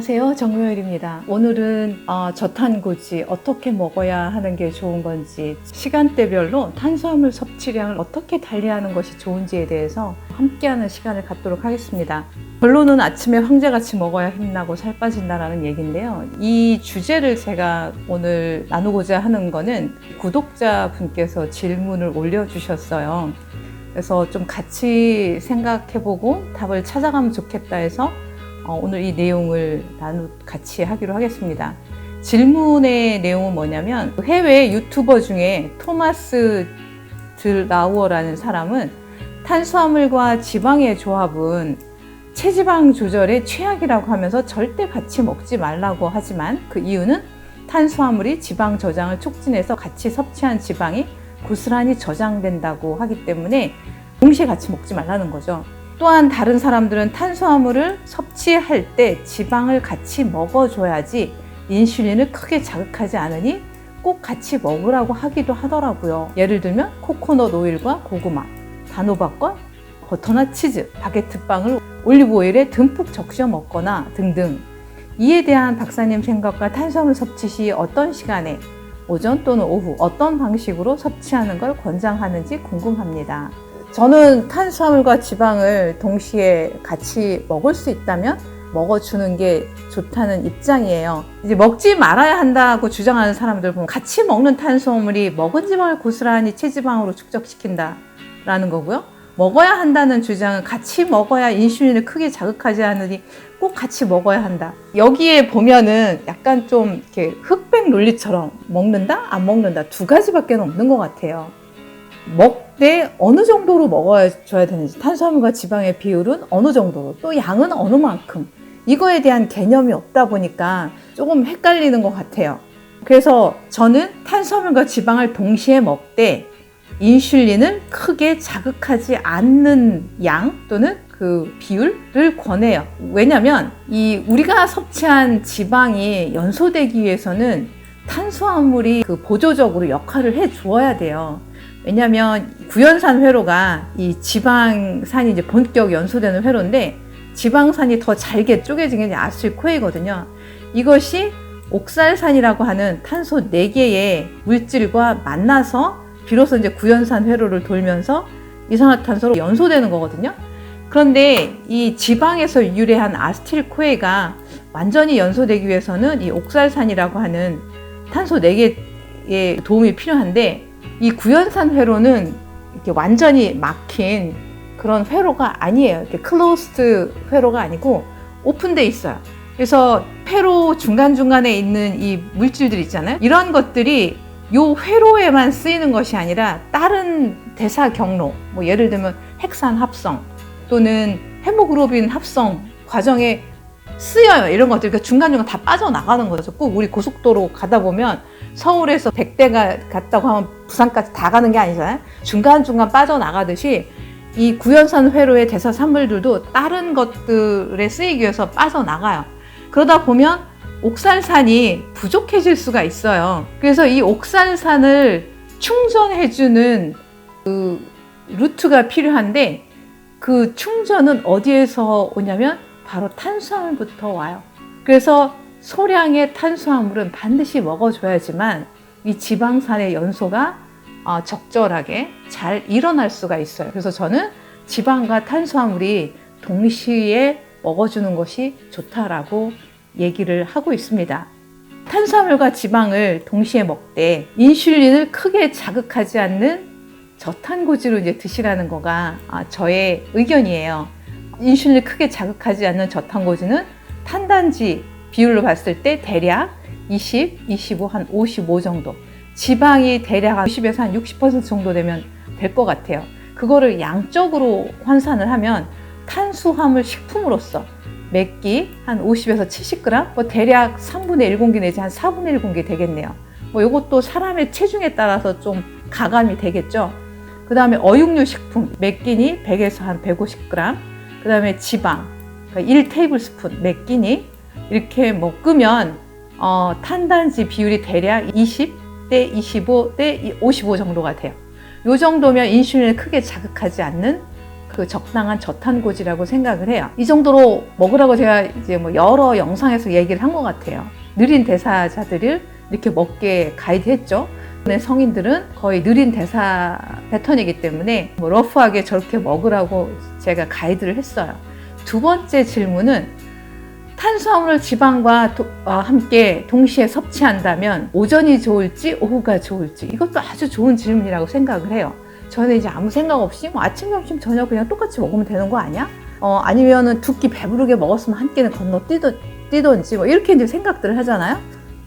안녕하세요, 정묘일입니다. 오늘은 저탄고지 어떻게 먹어야 하는 게 좋은 건지, 시간대별로 탄수화물 섭취량을 어떻게 달리하는 것이 좋은지에 대해서 함께하는 시간을 갖도록 하겠습니다. 결론은 아침에 황제같이 먹어야 힘나고 살 빠진다라는 얘기인데요. 이 주제를 제가 오늘 나누고자 하는 거는 구독자분께서 질문을 올려주셨어요. 그래서 좀 같이 생각해보고 답을 찾아가면 좋겠다 해서 오늘 이 내용을 같이 하기로 하겠습니다. 질문의 내용은 뭐냐면, 해외 유튜버 중에 토마스 드라우어라는 사람은 탄수화물과 지방의 조합은 체지방 조절에 최악이라고 하면서 절대 같이 먹지 말라고 하지만, 그 이유는 탄수화물이 지방 저장을 촉진해서 같이 섭취한 지방이 고스란히 저장된다고 하기 때문에 동시에 같이 먹지 말라는 거죠. 또한 다른 사람들은 탄수화물을 섭취할 때 지방을 같이 먹어줘야지 인슐린을 크게 자극하지 않으니 꼭 같이 먹으라고 하기도 하더라고요. 예를 들면 코코넛 오일과 고구마, 단호박과 버터나 치즈, 바게트빵을 올리브 오일에 듬뿍 적셔 먹거나 등등. 이에 대한 박사님 생각과 탄수화물 섭취 시 어떤 시간에, 오전 또는 오후 어떤 방식으로 섭취하는 걸 권장하는지 궁금합니다. 저는 탄수화물과 지방을 동시에 같이 먹을 수 있다면 먹어주는 게 좋다는 입장이에요. 이제 먹지 말아야 한다고 주장하는 사람들 보면 같이 먹는 탄수화물이 먹은 지방을 고스란히 체지방으로 축적시킨다라는 거고요. 먹어야 한다는 주장은 같이 먹어야 인슐린을 크게 자극하지 않으니 꼭 같이 먹어야 한다. 여기에 보면은 약간 좀 이렇게 흑백 논리처럼 먹는다, 안 먹는다 두 가지밖에 없는 것 같아요. 먹되 어느 정도로 먹어줘야 되는지, 탄수화물과 지방의 비율은 어느 정도로, 또 양은 어느 만큼, 이거에 대한 개념이 없다 보니까 조금 헷갈리는 것 같아요. 그래서 저는 탄수화물과 지방을 동시에 먹되 인슐린을 크게 자극하지 않는 양 또는 그 비율을 권해요. 왜냐하면 우리가 섭취한 지방이 연소되기 위해서는 탄수화물이 그 보조적으로 역할을 해 주어야 돼요. 왜냐하면 구연산 회로가 이 지방산이 이제 본격 연소되는 회로인데, 지방산이 더 잘게 쪼개진 게 아실코에거든요. 이것이 옥살산이라고 하는 탄소 4개의 물질과 만나서 비로소 이제 구연산 회로를 돌면서 이산화탄소로 연소되는 거거든요. 그런데 이 지방에서 유래한 아세틸코에가 완전히 연소되기 위해서는 이 옥살산이라고 하는 탄소 4개의 도움이 필요한데, 이 구연산 회로는 이렇게 완전히 막힌 그런 회로가 아니에요. 이렇게 클로스드 회로가 아니고 오픈돼 있어요. 그래서 회로 중간중간에 있는 이 물질들 있잖아요. 이런 것들이 요 회로에만 쓰이는 것이 아니라 다른 대사 경로, 뭐 예를 들면 핵산 합성 또는 헤모글로빈 합성 과정에 쓰여요. 이런 것들, 그러니까 중간중간 다 빠져나가는 거죠. 꼭 우리 고속도로 가다 보면 서울에서 100대가 갔다고 하면 부산까지 다 가는 게 아니잖아요. 중간중간 빠져나가듯이 이 구연산 회로의 대사 산물들도 다른 것들에 쓰이기 위해서 빠져나가요. 그러다 보면 옥살산이 부족해질 수가 있어요. 그래서 이 옥살산을 충전해주는 그 루트가 필요한데, 그 충전은 어디에서 오냐면 바로 탄수화물부터 와요. 그래서 소량의 탄수화물은 반드시 먹어줘야지만 이 지방산의 연소가 적절하게 잘 일어날 수가 있어요. 그래서 저는 지방과 탄수화물이 동시에 먹어주는 것이 좋다라고 얘기를 하고 있습니다. 탄수화물과 지방을 동시에 먹되 인슐린을 크게 자극하지 않는 저탄고지로 이제 드시라는 거가 저의 의견이에요. 인슐린을 크게 자극하지 않는 저탄고지는 탄단지 비율로 봤을 때 대략 20, 25, 한 55 정도, 지방이 대략 50에서 한 60% 정도 되면 될 것 같아요. 그거를 양적으로 환산을 하면 탄수화물 식품으로서 몇 끼 한 50에서 70g, 뭐 대략 3분의 1공기 내지 한 4분의 1공기 되겠네요. 뭐 이것도 사람의 체중에 따라서 좀 가감이 되겠죠. 그 다음에 어육류 식품 몇 끼니 100에서 한 150g, 그 다음에 지방 1테이블스푼 몇 끼니 이렇게 먹으면 탄단지 비율이 대략 20대 25대 55 정도가 돼요. 이 정도면 인슐린을 크게 자극하지 않는 그 적당한 저탄고지라고 생각을 해요. 이 정도로 먹으라고 제가 이제 뭐 여러 영상에서 얘기를 한 것 같아요. 느린 대사자들을 이렇게 먹게 가이드했죠. 성인들은 거의 느린 대사 패턴이기 때문에 뭐 러프하게 저렇게 먹으라고 제가 가이드를 했어요. 두 번째 질문은 탄수화물을 지방과 함께 동시에 섭취한다면 오전이 좋을지 오후가 좋을지, 이것도 아주 좋은 질문이라고 생각을 해요. 저는 이제 아무 생각 없이 뭐 아침, 점심, 저녁 그냥 똑같이 먹으면 되는 거 아니야? 아니면은 두 끼 배부르게 먹었으면 한 끼는 건너뛰던지 뭐 이렇게 이제 생각들을 하잖아요.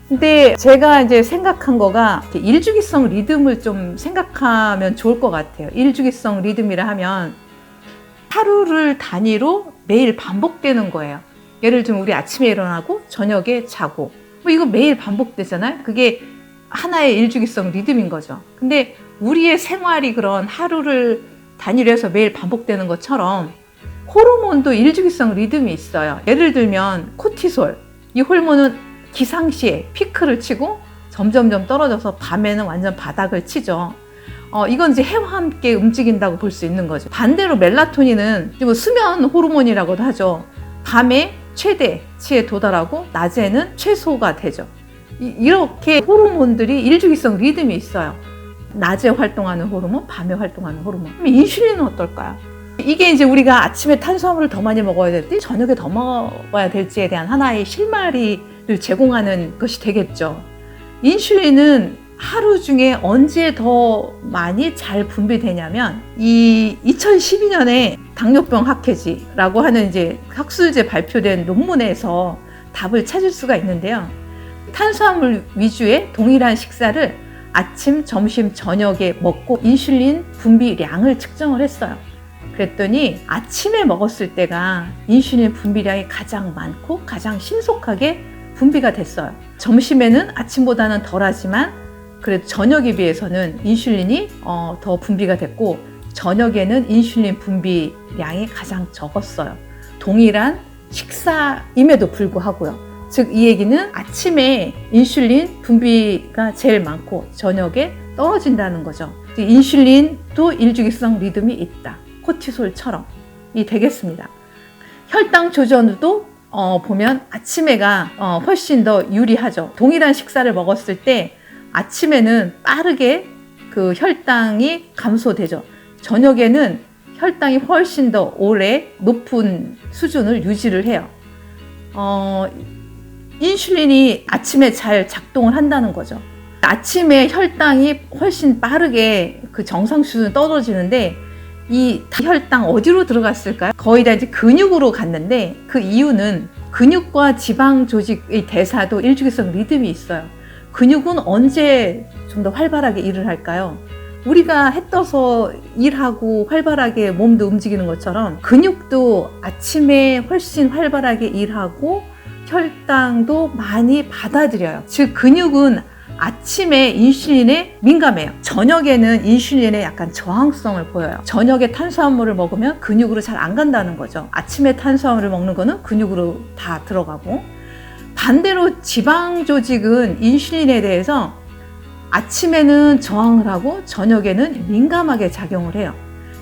근데 제가 이제 생각한 거가 일주기성 리듬을 좀 생각하면 좋을 것 같아요. 일주기성 리듬이라 하면 하루를 단위로 매일 반복되는 거예요. 예를 들면 우리 아침에 일어나고 저녁에 자고 뭐 이거 매일 반복되잖아요. 그게 하나의 일주기성 리듬인 거죠. 근데 우리의 생활이 그런 하루를 단위로 해서 매일 반복되는 것처럼 호르몬도 일주기성 리듬이 있어요. 예를 들면 코티솔, 이 호르몬은 기상시에 피크를 치고 점점점 떨어져서 밤에는 완전 바닥을 치죠. 이건 이제 해와 함께 움직인다고 볼 수 있는 거죠. 반대로 멜라토닌은 뭐 수면 호르몬이라고도 하죠. 밤에 최대치에 도달하고 낮에는 최소가 되죠. 이렇게 호르몬들이 일주기성 리듬이 있어요. 낮에 활동하는 호르몬, 밤에 활동하는 호르몬. 그럼 인슐린은 어떨까요? 이게 이제 우리가 아침에 탄수화물을 더 많이 먹어야 될지 저녁에 더 먹어야 될지에 대한 하나의 실마리를 제공하는 것이 되겠죠. 인슐린은 하루 중에 언제 더 많이 잘 분비되냐면 이 2012년에 당뇨병 학회지라고 하는 이제 학술제 발표된 논문에서 답을 찾을 수가 있는데요. 탄수화물 위주의 동일한 식사를 아침, 점심, 저녁에 먹고 인슐린 분비량을 측정을 했어요. 그랬더니 아침에 먹었을 때가 인슐린 분비량이 가장 많고 가장 신속하게 분비가 됐어요. 점심에는 아침보다는 덜하지만 그래도 저녁에 비해서는 인슐린이 더 분비가 됐고 저녁에는 인슐린 분비량이 가장 적었어요. 동일한 식사임에도 불구하고요. 즉 이 얘기는 아침에 인슐린 분비가 제일 많고 저녁에 떨어진다는 거죠. 인슐린도 일주기성 리듬이 있다. 코티솔처럼 이 되겠습니다. 혈당 조절도 보면 아침에가 훨씬 더 유리하죠. 동일한 식사를 먹었을 때 아침에는 빠르게 그 혈당이 감소되죠. 저녁에는 혈당이 훨씬 더 오래 높은 수준을 유지를 해요. 인슐린이 아침에 잘 작동을 한다는 거죠. 아침에 혈당이 훨씬 빠르게 그 정상 수준으로 떨어지는데 이 혈당 어디로 들어갔을까요? 거의 다 이제 근육으로 갔는데 그 이유는 근육과 지방 조직의 대사도 일주기성 리듬이 있어요. 근육은 언제 좀 더 활발하게 일을 할까요? 우리가 해 떠서 일하고 활발하게 몸도 움직이는 것처럼 근육도 아침에 훨씬 활발하게 일하고 혈당도 많이 받아들여요. 즉 근육은 아침에 인슐린에 민감해요. 저녁에는 인슐린에 약간 저항성을 보여요. 저녁에 탄수화물을 먹으면 근육으로 잘 안 간다는 거죠. 아침에 탄수화물을 먹는 거는 근육으로 다 들어가고, 반대로 지방 조직은 인슐린에 대해서 아침에는 저항을 하고 저녁에는 민감하게 작용을 해요.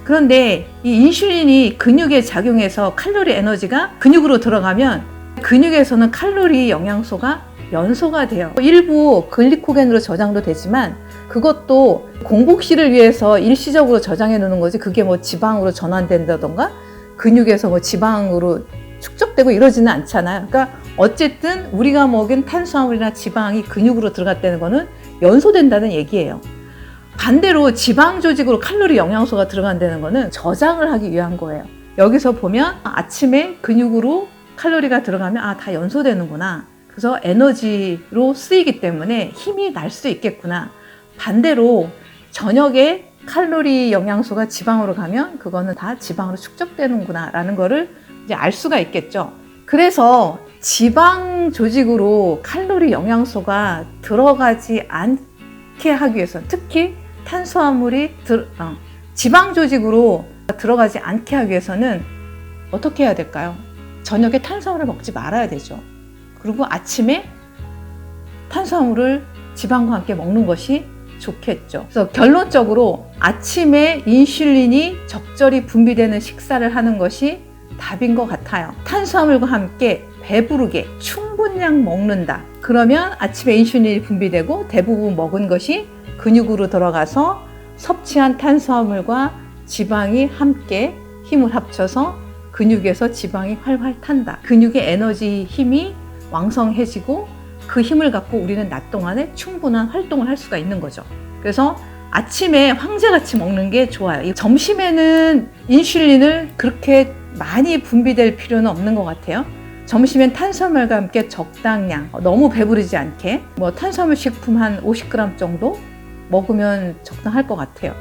그런데 이 인슐린이 근육에 작용해서 칼로리 에너지가 근육으로 들어가면 근육에서는 칼로리 영양소가 연소가 돼요. 일부 글리코겐으로 저장도 되지만 그것도 공복시를 위해서 일시적으로 저장해 놓는 거지 그게 뭐 지방으로 전환된다던가 근육에서 뭐 지방으로 축적되고 이러지는 않잖아요. 그러니까 어쨌든 우리가 먹은 탄수화물이나 지방이 근육으로 들어갔다는 거는 연소된다는 얘기예요. 반대로 지방 조직으로 칼로리 영양소가 들어간다는 거는 저장을 하기 위한 거예요. 여기서 보면 아침에 근육으로 칼로리가 들어가면 다 연소되는구나. 그래서 에너지로 쓰이기 때문에 힘이 날 수 있겠구나. 반대로 저녁에 칼로리 영양소가 지방으로 가면 그거는 다 지방으로 축적되는구나 라는 거를 이제 알 수가 있겠죠. 그래서 지방 조직으로 칼로리 영양소가 들어가지 않게 하기 위해서 특히 탄수화물이 지방 조직으로 들어가지 않게 하기 위해서는 어떻게 해야 될까요? 저녁에 탄수화물을 먹지 말아야 되죠. 그리고 아침에 탄수화물을 지방과 함께 먹는 것이 좋겠죠. 그래서 결론적으로 아침에 인슐린이 적절히 분비되는 식사를 하는 것이 답인 것 같아요. 탄수화물과 함께 배부르게 충분량 먹는다. 그러면 아침에 인슐린이 분비되고 대부분 먹은 것이 근육으로 들어가서 섭취한 탄수화물과 지방이 함께 힘을 합쳐서 근육에서 지방이 활활 탄다. 근육의 에너지 힘이 왕성해지고 그 힘을 갖고 우리는 낮 동안에 충분한 활동을 할 수가 있는 거죠. 그래서 아침에 황제같이 먹는 게 좋아요. 점심에는 인슐린을 그렇게 많이 분비될 필요는 없는 것 같아요. 점심엔 탄수화물과 함께 적당량, 너무 배부르지 않게 탄수화물 식품 한 50g 정도 먹으면 적당할 것 같아요.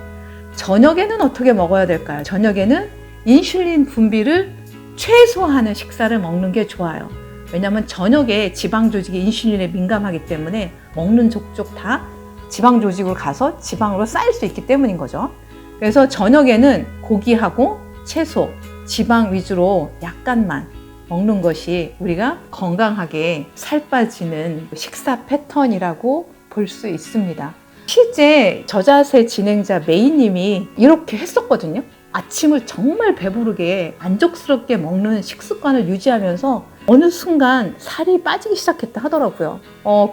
저녁에는 어떻게 먹어야 될까요? 저녁에는 인슐린 분비를 최소화하는 식사를 먹는 게 좋아요. 왜냐하면 저녁에 지방 조직이 인슐린에 민감하기 때문에 먹는 족족 다 지방 조직으로 가서 지방으로 쌓일 수 있기 때문인 거죠. 그래서 저녁에는 고기하고 채소, 지방 위주로 약간만 먹는 것이 우리가 건강하게 살 빠지는 식사 패턴이라고 볼 수 있습니다. 실제 저자세 진행자 메이님이 이렇게 했었거든요. 아침을 정말 배부르게 만족스럽게 먹는 식습관을 유지하면서 어느 순간 살이 빠지기 시작했다 하더라고요.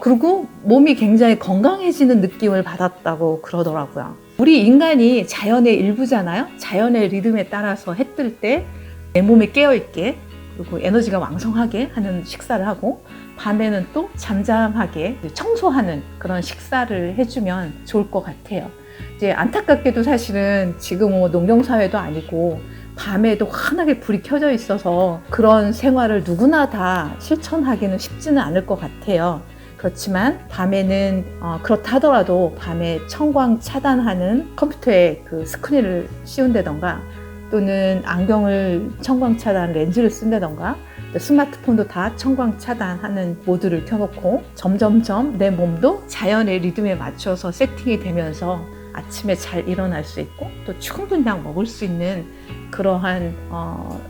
그리고 몸이 굉장히 건강해지는 느낌을 받았다고 그러더라고요. 우리 인간이 자연의 일부잖아요. 자연의 리듬에 따라서 해 뜰 때 내 몸이 깨어있게 그리고 에너지가 왕성하게 하는 식사를 하고 밤에는 또 잠잠하게 청소하는 그런 식사를 해주면 좋을 것 같아요. 이제 안타깝게도 사실은 지금 농경사회도 아니고 밤에도 환하게 불이 켜져 있어서 그런 생활을 누구나 다 실천하기는 쉽지는 않을 것 같아요. 그렇지만 밤에는 그렇다 하더라도 밤에 청광 차단하는 컴퓨터에 그 스크린을 씌운다던가 또는 안경을 청광 차단 렌즈를 쓴다던가 스마트폰도 다 청광 차단하는 모드를 켜놓고 점점점 내 몸도 자연의 리듬에 맞춰서 세팅이 되면서 아침에 잘 일어날 수 있고 또 충분량 먹을 수 있는 그러한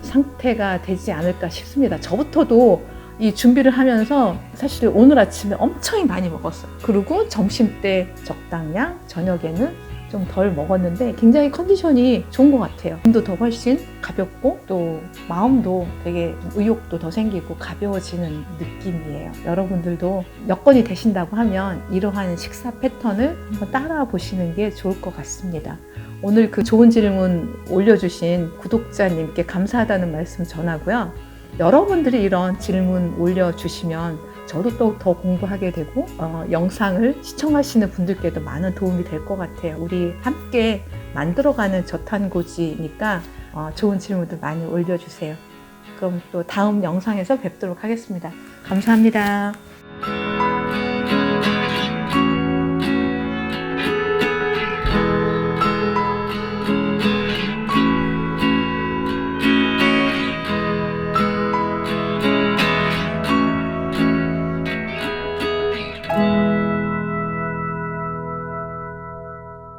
상태가 되지 않을까 싶습니다. 저부터도 이 준비를 하면서 사실 오늘 아침에 엄청 많이 먹었어요. 그리고 점심 때 적당량, 저녁에는 좀 덜 먹었는데 굉장히 컨디션이 좋은 것 같아요. 몸도 더 훨씬 가볍고 또 마음도 되게 의욕도 더 생기고 가벼워지는 느낌이에요. 여러분들도 여건이 되신다고 하면 이러한 식사 패턴을 한번 따라 보시는 게 좋을 것 같습니다. 오늘 그 좋은 질문 올려주신 구독자님께 감사하다는 말씀 전하고요. 여러분들이 이런 질문 올려주시면 저도 또 더 공부하게 되고 영상을 시청하시는 분들께도 많은 도움이 될 것 같아요. 우리 함께 만들어가는 저탄고지니까 좋은 질문도 많이 올려주세요. 그럼 또 다음 영상에서 뵙도록 하겠습니다. 감사합니다.